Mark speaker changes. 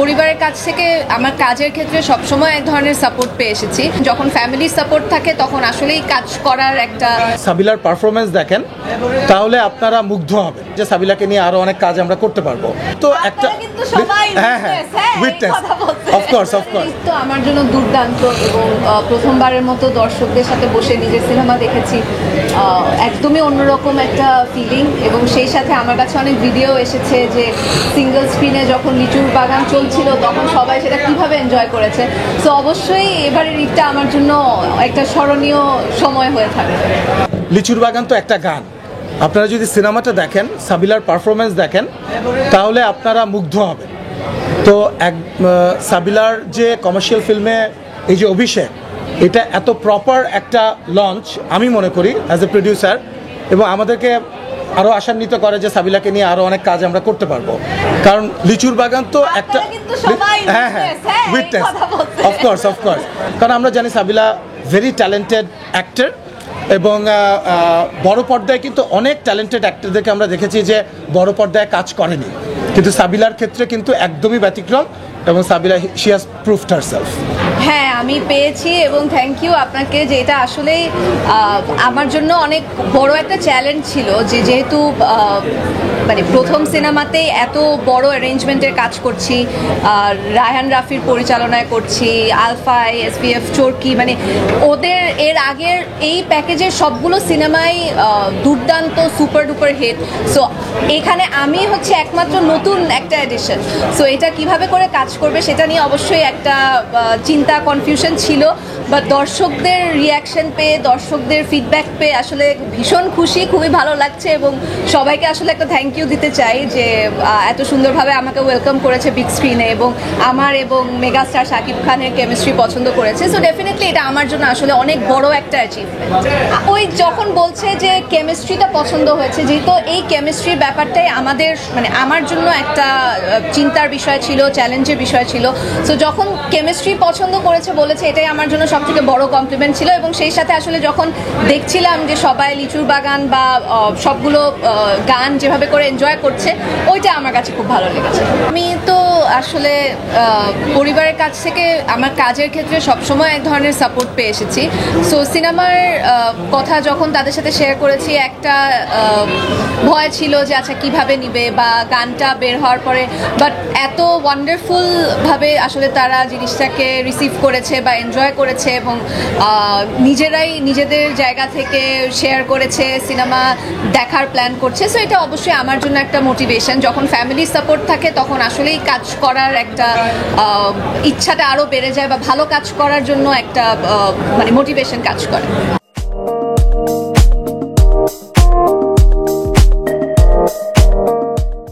Speaker 1: পরিবারের কাছ থেকে আমার কাজের ক্ষেত্রে সবসময় এক ধরনের সাপোর্ট পেয়ে এসেছি। যখন ফ্যামিলি সাপোর্ট থাকে তখন আসলেই কাজ করার একটা
Speaker 2: সাবিলার পারফরমেন্স দেখেন তাহলে আপনারা মুগ্ধ হবেন যে সাবিলাকে নিয়ে আরো অনেক কাজ আমরা করতে পারবো। তো একটা অফকোর্স
Speaker 1: তো আমার জন্য দুর্দান্ত এবং প্রথমবারের মতো দর্শকদের সাথে বসে নিজের সিনেমা দেখেছি, একদমই অন্যরকম একটা ফিলিং। এবং সেই সাথে আমার কাছে অনেক ভিডিও এসেছে যে সিঙ্গেল স্ক্রিনে যখন লিচুর বাগান চলছিল তখন সবাই সেটা কিভাবে এনজয় করেছে। তো অবশ্যই এবারের ঈদটা আমার জন্য একটা স্মরণীয় সময় হয়ে থাকবে।
Speaker 2: লিচুর বাগান তো একটা গান, আপনারা যদি সিনেমাটা দেখেন, সাবিলার পারফরমেন্স দেখেন তাহলে আপনারা মুগ্ধ হবেন। তো সাবিলার যে কমার্শিয়াল ফিল্মে এই যে অভিষেক, এটা এত প্রপার একটা লঞ্চ আমি মনে করি অ্যাজ এ প্রডিউসার, এবং আমাদেরকে আরও আশান্বিত করে যে সাবিলাকে নিয়ে আরও অনেক কাজ আমরা করতে পারবো। কারণ লিচুর বাগান তো একটা উইটনেস, অফকোর্স কারণ আমরা জানি সাবিলা ভেরি ট্যালেন্টেড অ্যাক্টর, এবং বড় পর্দায় কিন্তু অনেক ট্যালেন্টেড অ্যাক্টরদেরকে আমরা দেখেছি যে বড় পর্দায় কাজ করেনি, কিন্তু সাবিলার ক্ষেত্রে কিন্তু একদমই ব্যতিক্রম, এবং সাবিলা শি হ্যাজ প্রুভড হারসেলফ।
Speaker 1: হ্যাঁ, আমি পেয়েছি এবং থ্যাংক ইউ আপনাকে, যে এটা আসলেই আমার জন্য অনেক বড় একটা চ্যালেঞ্জ ছিল, যে যেহেতু মানে প্রথম সিনেমাতেই এত বড় অ্যারেঞ্জমেন্টের কাজ করছি, রায়হান রাফির পরিচালনায় করছি, আলফাই, এসপিএফ, চরকি, মানে ওদের এর আগের এই প্যাকেজের সবগুলো সিনেমাই দুর্দান্ত সুপার ডুপার হিট। সো এখানে আমি হচ্ছে একমাত্র নতুন একটা এডিশন। সো এটা কিভাবে করে কাজ করবে সেটা নিয়ে অবশ্যই একটা চিন্তা, কনফিউশন ছিল। বা দর্শকদের রিয়াকশন পেয়ে, দর্শকদের ফিডব্যাক পেয়ে আসলে ভীষণ খুশি, খুবই ভালো লাগছে। এবং সবাইকে আসলে একটা থ্যাংক ইউ দিতে চাই যে এত সুন্দরভাবে আমাকে ওয়েলকাম করেছে বিগ স্ক্রিনে, এবং আমার এবং মেগাস্টার শাকিব খানের কেমিস্ট্রি পছন্দ করেছে। সো ডেফিনেটলি এটা আমার জন্য আসলে অনেক বড় একটা অ্যাচিভমেন্ট। ওই যখন বলছে যে কেমিস্ট্রিটা পছন্দ হয়েছে, যেহেতু এই কেমিস্ট্রির ব্যাপারটাই আমাদের মানে আমার জন্য একটা চিন্তার বিষয় ছিল, চ্যালেঞ্জের বিষয় ছিল। সো যখন কেমিস্ট্রি পছন্দ করেছে বলেছে, এটাই আমার জন্য সবথেকে বড় কমপ্লিমেন্ট ছিল। এবং সেই সাথে আসলে যখন দেখছিলাম যে সবাই লিচুর বাগান বা সবগুলো গান যেভাবে করে এনজয় করছে, ওইটা আমার কাছে খুব ভালো লেগেছে। আমি তো আসলে পরিবারের কাছ থেকে আমার কাজের ক্ষেত্রে সবসময় এক ধরনের সাপোর্ট পেয়ে এসেছি। সো সিনেমার কথা যখন তাদের সাথে শেয়ার করেছি, একটা ভয় ছিল যে আচ্ছা কিভাবে নিবে, বা গানটা বের হওয়ার পরে, বাট এত ওয়ান্ডারফুলভাবে আসলে তারা জিনিসটাকে রিসিভ করেছে বা এনজয় করেছে, এবং নিজেরাই নিজেদের জায়গা থেকে শেয়ার করেছে, সিনেমা দেখার প্ল্যান করছে। সো এটা অবশ্যই আমার জন্য একটা মোটিভেশন। যখন ফ্যামিলি সাপোর্ট থাকে তখন আসলেই কাজ করার একটা ইচ্ছাটা আরও বেড়ে যায়, বা ভালো কাজ করার জন্য একটা মানে মোটিভেশন কাজ করে।